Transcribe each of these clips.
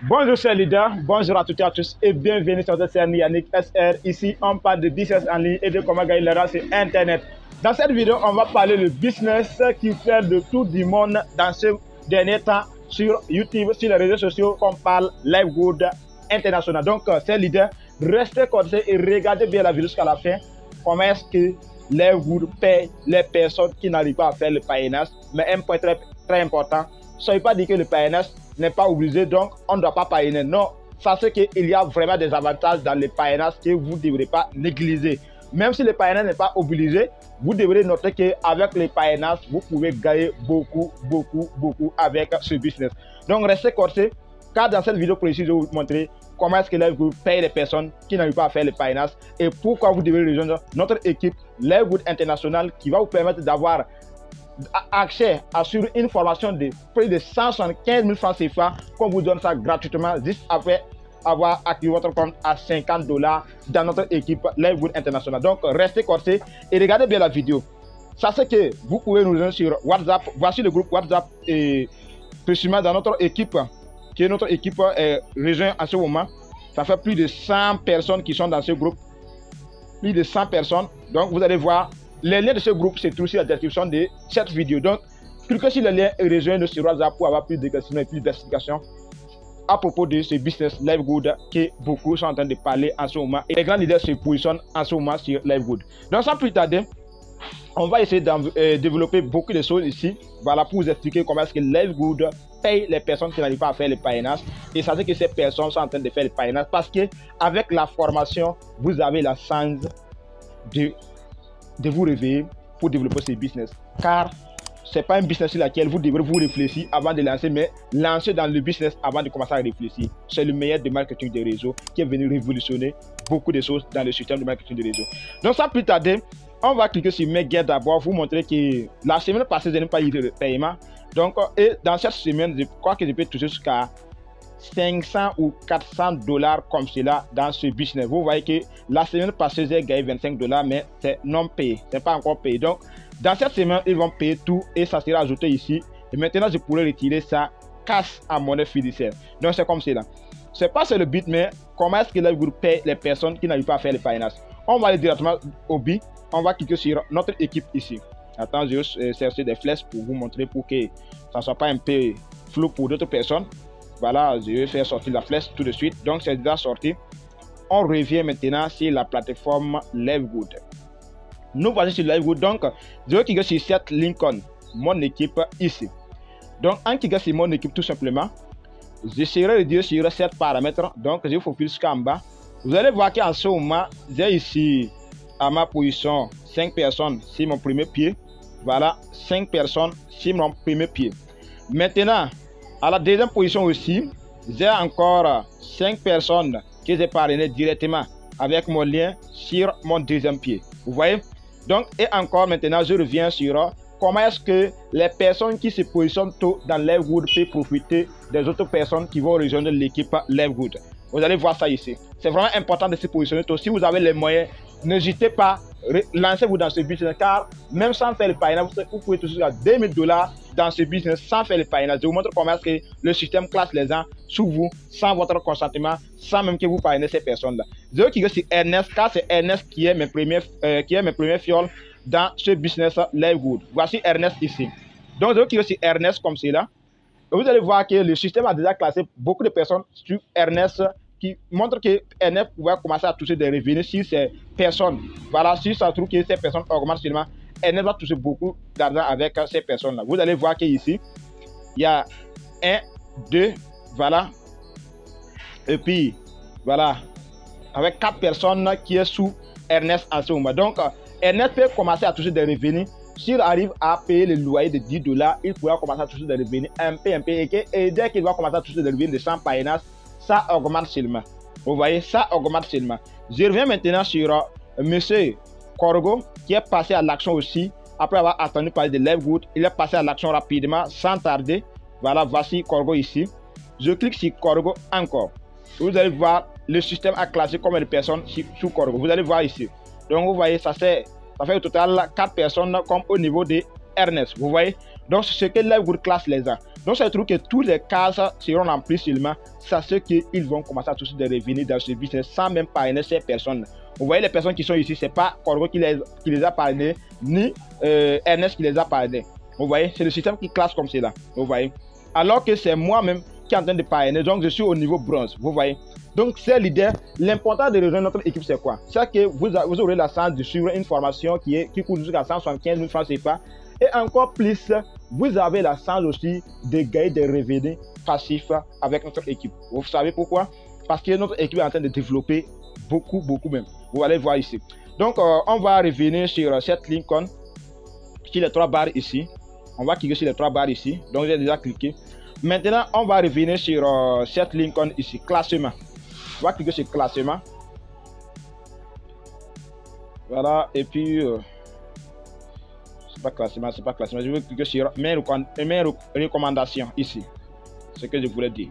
Bonjour chers leaders, bonjour à toutes et à tous et bienvenue sur cette chaîne Yannick SR. Ici, on parle de business en ligne et de comment gagner l'argent sur Internet. Dans cette vidéo, on va parler de business qui fait de tout du monde dans ce dernier temps sur YouTube, sur les réseaux sociaux, qu'on parle Livegood International. Donc, chers leaders, restez connectés et regardez bien la vidéo jusqu'à la fin. Comment est-ce que Livegood paye les personnes qui n'arrivent pas à faire le parrainage. Mais un point très important, soyez pas dit que le parrainage n'est pas obligé, donc on ne doit pas parrainer. Non, sachez qu'il y a vraiment des avantages dans le parrainage que vous ne devrez pas négliger. Même si le parrainage n'est pas obligé, vous devrez noter qu'avec le parrainage, vous pouvez gagner beaucoup avec ce business. Donc restez connectés, car dans cette vidéo précise, je vais vous montrer comment est-ce que Livegood paye les personnes qui n'arrivent pas à faire le parrainage et pourquoi vous devez rejoindre notre équipe Livegood International qui va vous permettre d'avoir accès à sur une formation de près de 175 000 francs CFA qu'on vous donne ça gratuitement juste après avoir activé votre compte à $50 dans notre équipe Livegood International. Donc restez connectés et regardez bien la vidéo. Sachez que vous pouvez nous rejoindre sur WhatsApp. Voici le groupe WhatsApp et précisément dans notre équipe qui est notre équipe rejoint en ce moment. Ça fait plus de 100 personnes qui sont dans ce groupe. Plus de 100 personnes. Donc vous allez voir. Les liens de ce groupe se trouvent sur la description de cette vidéo. Donc, cliquez sur le lien et rejoignez-nous sur WhatsApp pour avoir plus de questions et plus d'explications à propos de ce business Livegood que beaucoup sont en train de parler en ce moment. Et les grands leaders se positionnent en ce moment sur Livegood. Donc, sans plus tarder, on va essayer de développer beaucoup de choses ici. Voilà, pour vous expliquer comment est-ce que Livegood paye les personnes qui n'arrivent pas à faire le parrainage. Et sachez que ces personnes sont en train de faire le parrainage parce qu'avec la formation, vous avez la chance de vous réveiller pour développer ce business, car c'est pas un business sur lequel vous devrez vous réfléchir avant de lancer, mais lancer dans le business avant de commencer à réfléchir. C'est le meilleur de marketing de réseau qui est venu révolutionner beaucoup de choses dans le système de marketing de réseau. Donc sans plus tarder, on va cliquer sur mes gains d'abord, vous montrer que la semaine passée je n'ai pas eu de paiement. Donc et dans cette semaine, je crois que je peux toucher jusqu'à 500 ou $400 comme cela dans ce business. Vous voyez que la semaine passée j'ai gagné $25, mais c'est non payé, c'est pas encore payé. Donc dans cette semaine ils vont payer tout et ça sera ajouté ici. Et maintenant je pourrais retirer ça cash à monnaie fiduciaire. Donc c'est comme cela. C'est pas le but, mais comment est-ce que Livegood paye les personnes qui n'arrivent pas à faire le parrainage. On va aller directement au but. On va cliquer sur notre équipe ici. Attends, je vais chercher des flèches pour vous montrer pour que ça ne soit pas un peu flou pour d'autres personnes. Voilà, je vais faire sortir la flèche tout de suite. Donc, c'est déjà sorti. On revient maintenant sur la plateforme Livegood. Nous voici sur Livegood. Donc, je vais cliquer sur cette Lincoln, mon équipe ici. Donc, en cliquant sur mon équipe tout simplement, je serai réduit sur 7 paramètres. Donc, je focus jusqu'en bas. Vous allez voir qu'en ce moment, j'ai ici à ma position 5 personnes sur mon premier pied. Voilà, 5 personnes sur mon premier pied. Maintenant, à la deuxième position aussi, j'ai encore 5 personnes que j'ai parrainées directement avec mon lien sur mon deuxième pied. Vous voyez? Donc, et encore maintenant, je reviens sur comment est-ce que les personnes qui se positionnent tôt dans Livegood peuvent profiter des autres personnes qui vont rejoindre l'équipe Livegood. Vous allez voir ça ici. C'est vraiment important de se positionner tôt. Si vous avez les moyens, n'hésitez pas, lancez-vous dans ce business, car même sans faire le parrainage, vous pouvez toucher à $2000 dans ce business sans faire le parrainage. Je vous montre comment est-ce que le système classe les gens sous vous, sans votre consentement, sans même que vous parrainez ces personnes-là. Je vais cliquer sur Ernest, car c'est Ernest qui est mes premiers fioles dans ce business Livegood. Voici Ernest ici. Donc je vais cliquer sur Ernest comme cela. Et vous allez voir que le système a déjà classé beaucoup de personnes sur Ernest, qui montre que Ernest pouvait commencer à toucher des revenus sur ces personnes. Voilà, si ça trouve que ces personnes augmentent seulement, Ernest va toucher beaucoup d'argent avec ces personnes-là. Vous allez voir qu'ici, il y a 1, 2, voilà. Et puis, voilà, avec 4 personnes qui est sous Ernest en ce moment. Donc, Ernest peut commencer à toucher des revenus. S'il arrive à payer le loyer de $10, il pourra commencer à toucher des revenus un peu. Et dès qu'il va commencer à toucher des revenus de 100 parrainages, ça augmente seulement. Vous voyez, ça augmente seulement. Je reviens maintenant sur monsieur Corgo qui est passé à l'action aussi. Après avoir attendu parler de Livegood, il est passé à l'action rapidement, sans tarder. Voilà, voici Corgo ici. Je clique sur Corgo encore. Vous allez voir, le système a classé combien de personnes sous Corgo. Vous allez voir ici. Donc vous voyez, ça fait au total 4 personnes comme au niveau de Ernest. Vous voyez. Donc, c'est ce que Livegood classe les gens. Donc, ça se trouve que toutes les cases seront remplies seulement. C'est ce qu'ils vont commencer à toucher des revenus dans ce business sans même parrainer ces personnes. Vous voyez les personnes qui sont ici, c'est pas Corgo qui les a parrainés, ni Ernest qui les a parrainés. Vous voyez, c'est le système qui classe comme cela. Vous voyez. Alors que c'est moi-même qui est en train de parrainer, donc je suis au niveau bronze. Vous voyez. Donc, c'est l'idée. L'important de rejoindre notre équipe, c'est quoi? C'est que vous aurez la chance de suivre une formation qui coûte jusqu'à 175 000 francs CFA. Et encore plus, vous avez la chance aussi de gagner des revenus passifs avec notre équipe. Vous savez pourquoi? Parce que notre équipe est en train de développer beaucoup même. Vous allez voir ici. Donc, on va revenir sur cette Lincoln, sur les 3 barres ici. On va cliquer sur les 3 barres ici. Donc, j'ai déjà cliqué. Maintenant, on va revenir sur cette Lincoln ici, classement. On va cliquer sur classement. Voilà, et puis, c'est pas classement. Je vais cliquer sur mes recommandations ici. C'est ce que je voulais dire.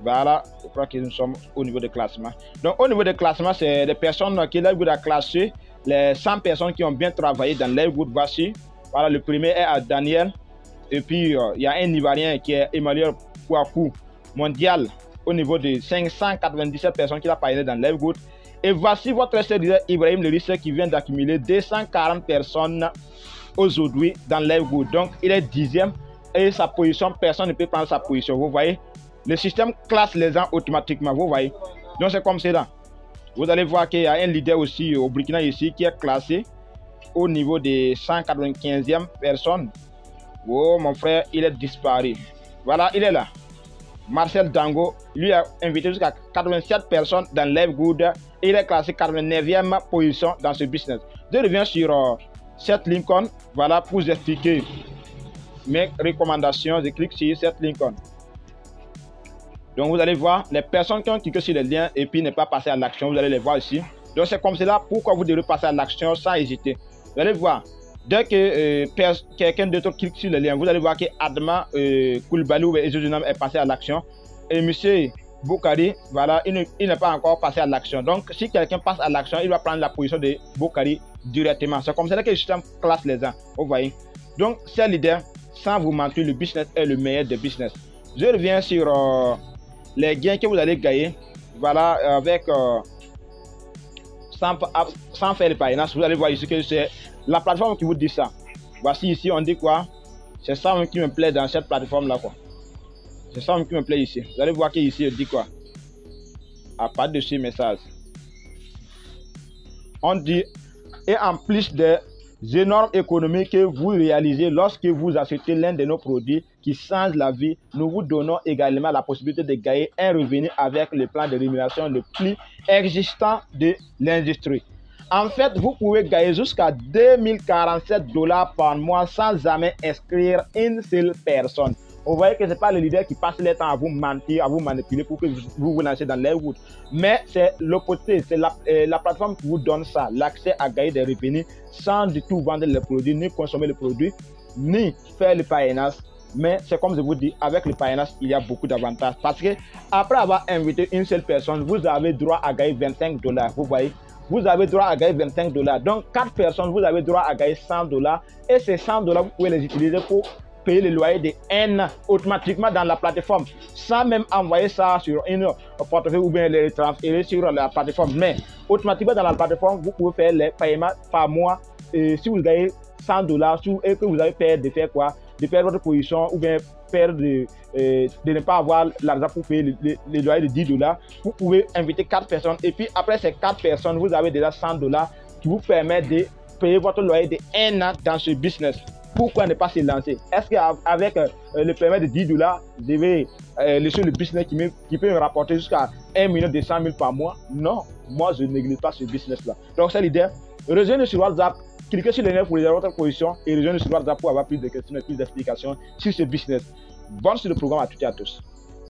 Voilà, je crois que nous sommes au niveau de classement. Donc, au niveau de classement, c'est des personnes qui Livegood a classé, les 100 personnes qui ont bien travaillé dans Livegood. Voici. Voilà, le premier est à Daniel. Et puis, il y a un Ivoirien qui est Emmanuel Kouakou, mondial, au niveau de 597 personnes qu'il a parrainé dans Livegood. Et voici votre leader Ibrahim Leris qui vient d'accumuler 240 personnes aujourd'hui dans Livegood. Donc, il est 10e et sa position, personne ne peut prendre sa position. Vous voyez, le système classe les gens automatiquement. Vous voyez, donc c'est comme cela. Vous allez voir qu'il y a un leader aussi au Burkina ici qui est classé au niveau des 195e personnes. Oh, mon frère, il est disparu. Voilà, il est là. Marcel Dango, lui a invité jusqu'à 87 personnes dans Livegood et il est classé 89e position dans ce business. Je reviens sur cette Lincoln, voilà, pour vous expliquer mes recommandations. Je clique sur cette Lincoln. Donc vous allez voir les personnes qui ont cliqué sur le lien et puis ne pas passer à l'action, vous allez les voir ici. Donc c'est comme cela pourquoi vous devez passer à l'action sans hésiter. Vous allez voir, dès que quelqu'un d'autre clique sur le lien, vous allez voir que Adama Koulibaly est passé à l'action. Et monsieur Boukari, voilà, il n'est pas encore passé à l'action. Donc si quelqu'un passe à l'action, il va prendre la position de Boukari directement. C'est comme cela que le système classe les gens. Vous voyez. Donc c'est l'idée, sans vous mentir, le business est le meilleur des business. Je reviens sur les gains que vous allez gagner, voilà, avec sans faire le parrainage. Vous allez voir ici que c'est la plateforme qui vous dit ça. Voici ici, on dit quoi? C'est ça qui me plaît dans cette plateforme là, quoi. C'est ça qui me plaît ici. Vous allez voir qu'ici, on dit quoi? À part de ce message, on dit, et en plus des énormes économies que vous réalisez lorsque vous achetez l'un de nos produits qui change la vie, nous vous donnons également la possibilité de gagner un revenu avec le plan de rémunération le plus existant de l'industrie. En fait, vous pouvez gagner jusqu'à 2047 $ par mois sans jamais inscrire une seule personne. Vous voyez que ce n'est pas le leader qui passe le temps à vous mentir, à vous manipuler pour que vous lancez dans Livegood. Mais c'est l'opposé, c'est la plateforme qui vous donne ça, l'accès à gagner des revenus sans du tout vendre les produits, ni consommer les produits, ni faire le parrainage. Mais c'est comme je vous dis, avec le parrainage, il y a beaucoup d'avantages. Parce que après avoir invité une seule personne, vous avez droit à gagner 25 $. Vous voyez, vous avez droit à gagner 25 $. Donc 4 personnes, vous avez droit à gagner 100 $. Et ces 100 $, vous pouvez les utiliser pour payer le loyer de un automatiquement dans la plateforme, sans même envoyer ça sur une portefeuille ou bien les transférer sur la plateforme. Mais automatiquement dans la plateforme, vous pouvez faire les paiements par mois. Et si vous gagnez 100 $ et que vous avez peur de faire quoi? De perdre votre position ou bien peur de ne pas avoir l'argent pour payer le loyer de 10 $, vous pouvez inviter 4 personnes et puis après ces 4 personnes, vous avez déjà 100 $ qui vous permet de payer votre loyer de 1 an dans ce business. Pourquoi ne pas se lancer? Est-ce qu'avec le paiement de 10 $, vous devez laisser le business qui peut me rapporter jusqu'à 1 200 000 par mois? Non, moi je ne néglige pas ce business-là. Donc c'est l'idée. Rejoignez sur WhatsApp, cliquez sur le lien pour réserver votre position et rejoignez sur WhatsApp pour avoir plus de questions et plus d'explications sur ce business. Bonne sur le programme à toutes et à tous.